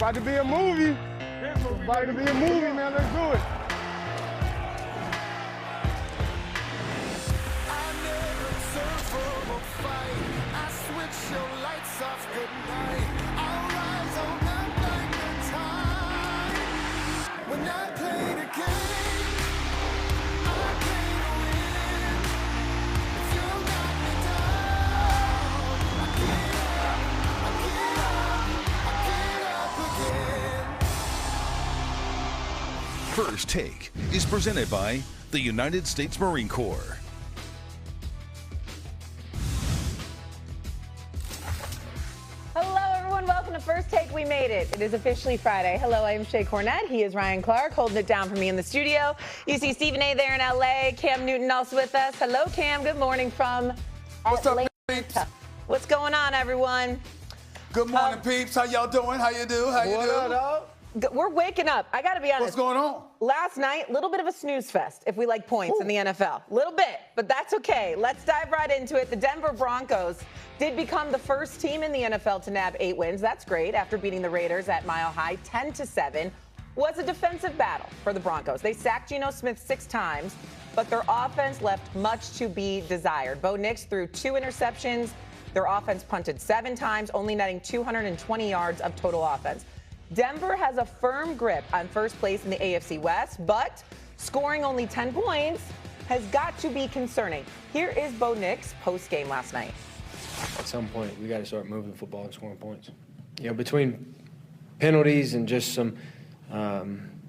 about to be a movie. It's about to be a movie, man. Let's do it. First Take is presented by the United States Marine Corps. Hello, everyone. Welcome to First Take. We made it. It is officially Friday. Hello, I am Shay Cornett. He is Ryan Clark, holding it down for me in the studio. You see Stephen A. there in L.A. Cam Newton also with us. Hello, Cam. Good morning from What's Atlanta. up, peeps? What's going on, everyone? Good morning, peeps. How y'all doing? How you do? How you What do? up, dog? We're waking up. I got to be honest. What's going on? Last night, a little bit of a snooze fest, if we like points in the NFL. A little bit, but that's okay. Let's dive right into it. The Denver Broncos did become the first team in the NFL to nab 8 wins. That's great after beating the Raiders at Mile High 10-7. Was a defensive battle for the Broncos. They sacked Geno Smith 6 times, but their offense left much to be desired. Bo Nix threw 2 interceptions. Their offense punted 7 times, only netting 220 yards of total offense. Denver has a firm grip on first place in the AFC West, but scoring only 10 points has got to be concerning. Here is Bo Nix post-game last night. At some point, we got to start moving the football and scoring points. You know, between penalties and just some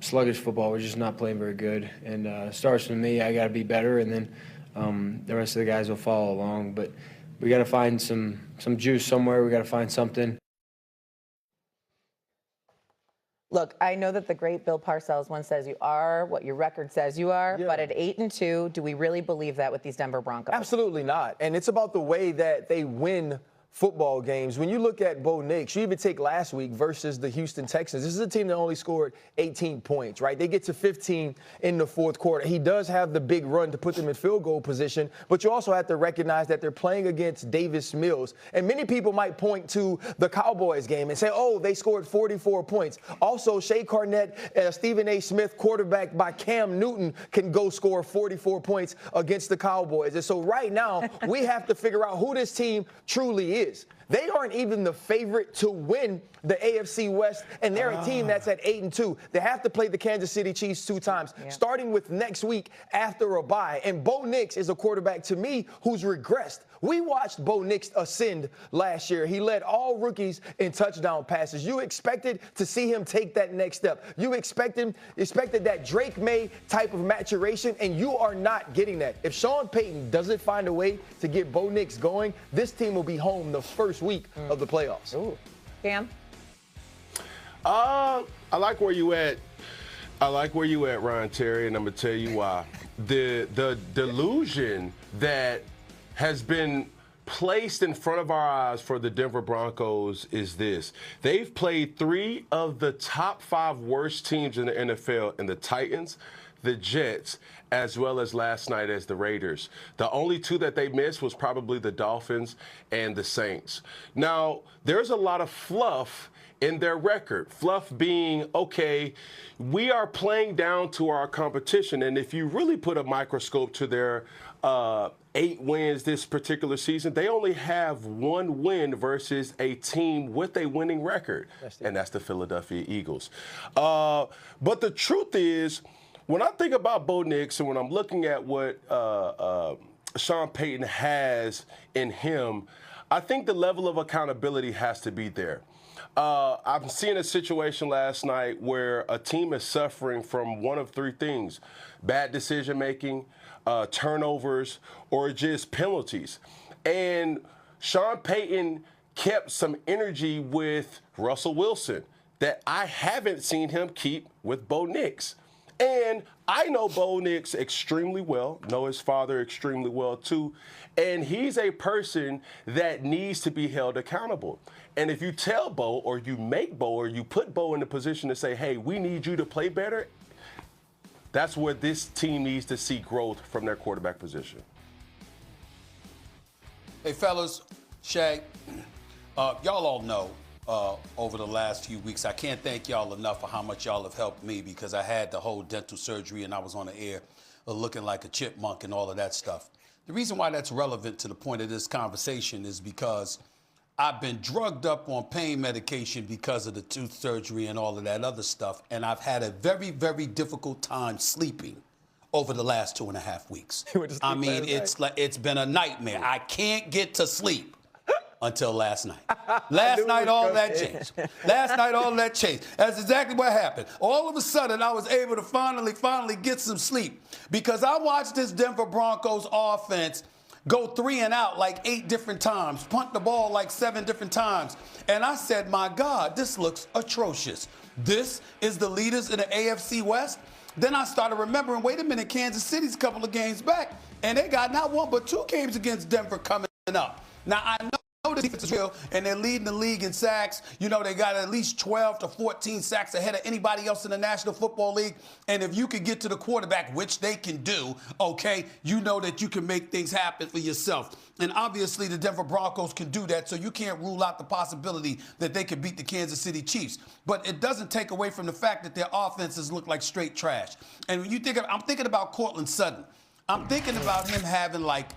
sluggish football, we're just not playing very good. And it starts with me. I got to be better, and then the rest of the guys will follow along. But we got to find some juice somewhere. We got to find something. Look, I know that the great Bill Parcells once says you are what your record says you are, but at 8-2, do we really believe that with these Denver Broncos? Absolutely not. And it's about the way that they win football games. When you look at Bo Nix, you even take last week versus the Houston Texans. This is a team that only scored 18 points, right? They get to 15 in the fourth quarter. He does have the big run to put them in field goal position, but you also have to recognize that they're playing against Davis Mills. And many people might point to the Cowboys game and say, oh, they scored 44 points. Also, Shay Cornett, Stephen A. Smith, quarterback by Cam Newton, can go score 44 points against the Cowboys. And so right now, we have to figure out who this team truly is. They aren't even the favorite to win the AFC West, and they're a team that's at 8-2. They have to play the Kansas City Chiefs 2 times, starting with next week after a bye. And Bo Nix is a quarterback, to me, who's regressed. We watched Bo Nix ascend last year. He led all rookies in touchdown passes. You expected to see him take that next step. You expected that Drake May type of maturation, and you are not getting that. If Sean Payton doesn't find a way to get Bo Nix going, this team will be home the first week of the playoffs. Ooh. Cam? I like where you at. I like where you at, Ryan Terry, and I'm gonna tell you why. The delusion that has been placed in front of our eyes for the Denver Broncos is this. They've played 3 of the top 5 worst teams in the NFL, in the Titans, the Jets, as well as last night as the Raiders. The only 2 that they missed was probably the Dolphins and the Saints. Now, there's a lot of fluff in their record. Fluff being, okay, we are playing down to our competition. And if you really put a microscope to their 8 wins this particular season, they only have 1 win versus a team with a winning record, and that's the Philadelphia Eagles. But the truth is, when I think about Bo Nix and when I'm looking at what Sean Payton has in him, I think the level of accountability has to be there. I've seen a situation last night where a team is suffering from one of 3 things: bad decision making, turnovers, or just penalties. And Sean Payton kept some energy with Russell Wilson that I haven't seen him keep with Bo Nix. And I know Bo Nix extremely well, know his father extremely well too, and he's a person that needs to be held accountable. And if you tell Bo, or you make Bo, or you put Bo in the position to say, hey, we need you to play better, that's where this team needs to see growth from their quarterback position. Hey, fellas, Shay, y'all all know over the last few weeks. I can't thank y'all enough for how much y'all have helped me, because I had the whole dental surgery and I was on the air looking like a chipmunk and all of that stuff. The reason why that's relevant to the point of this conversation is because I've been drugged up on pain medication because of the tooth surgery and all of that other stuff, and I've had a very, very difficult time sleeping over the last 2.5 weeks. I mean, it's been a nightmare. I can't get to sleep until last night. Last night, all that changed. Last night, all that changed. That's exactly what happened. All of a sudden, I was able to finally get some sleep, because I watched this Denver Broncos offense go 3 and out like 8 different times, punt the ball like 7 different times. And I said, my God, this looks atrocious. This is the leaders in the AFC West. Then I started remembering, wait a minute, Kansas City's a couple of games back, and they got not 1 but 2 games against Denver coming up. Now, I know the defense is real, and they're leading the league in sacks. You know, they got at least 12 to 14 sacks ahead of anybody else in the National Football League. And if you can get to the quarterback, which they can do, okay, you know that you can make things happen for yourself. And obviously the Denver Broncos can do that, so you can't rule out the possibility that they could beat the Kansas City Chiefs. But it doesn't take away from the fact that their offenses look like straight trash. And when you think of, I'm thinking about Cortland Sutton. I'm thinking about him having like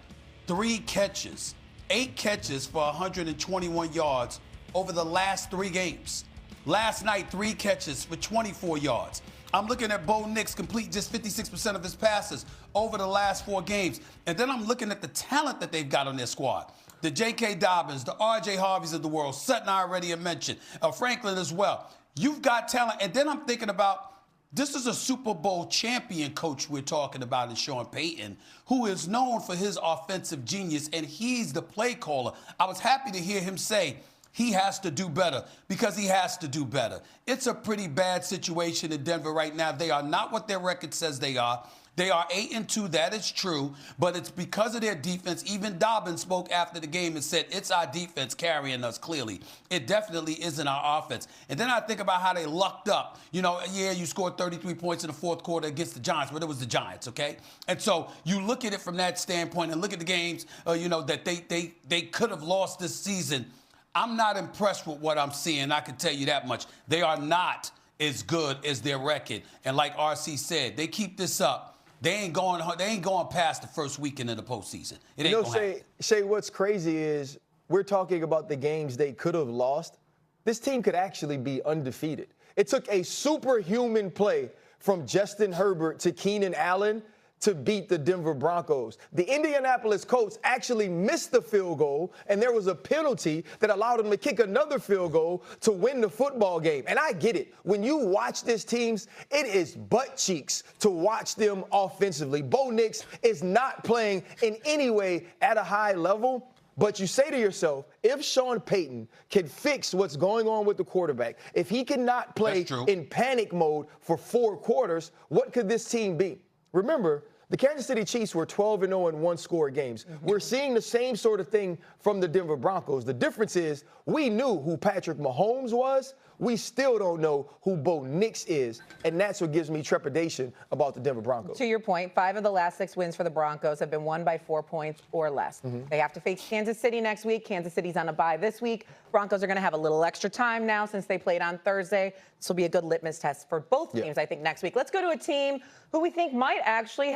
8 catches for 121 yards over the last 3 games. Last night, 3 catches for 24 yards. I'm looking at Bo Nix complete just 56% of his passes over the last 4 games. And then I'm looking at the talent that they've got on their squad. The J.K. Dobbins, the R.J. Harveys of the world, Sutton I already mentioned, Franklin as well. You've got talent. And then I'm thinking about, this is a Super Bowl champion coach we're talking about in Sean Payton, who is known for his offensive genius, and he's the play caller. I was happy to hear him say he has to do better, because he has to do better. It's a pretty bad situation in Denver right now. They are not what their record says they are. They are 8-2, that is true, but it's because of their defense. Even Dobbins spoke after the game and said, it's our defense carrying us clearly. It definitely isn't our offense. And then I think about how they lucked up. You know, yeah, you scored 33 points in the 4th quarter against the Giants, but it was the Giants, okay? And so you look at it from that standpoint and look at the games, you know, that they could have lost this season. I'm not impressed with what I'm seeing. I can tell you that much. They are not as good as their record. And like RC said, they keep this up, they ain't going past the first weekend of the postseason. It ain't gonna happen. Shay, what's crazy is we're talking about the games they could have lost. This team could actually be undefeated. It took a superhuman play from Justin Herbert to Keenan Allen to beat the Denver Broncos. The Indianapolis Colts actually missed the field goal, and there was a penalty that allowed them to kick another field goal to win the football game. And I get it. When you watch this teams, it is butt cheeks to watch them offensively. Bo Nix is not playing in any way at a high level. But you say to yourself, if Sean Payton can fix what's going on with the quarterback, if he cannot play in panic mode for 4 quarters, what could this team be? Remember, the Kansas City Chiefs were 12-0 in 1-score games. We're seeing the same sort of thing from the Denver Broncos. The difference is we knew who Patrick Mahomes was. We still don't know who Bo Nix is, and that's what gives me trepidation about the Denver Broncos. To your point, 5 of the last 6 wins for the Broncos have been won by 4 points or less. They have to face Kansas City next week. Kansas City's on a bye this week. Broncos are going to have a little extra time now since they played on Thursday. This will be a good litmus test for both teams, I think, next week. Let's go to a team who we think might actually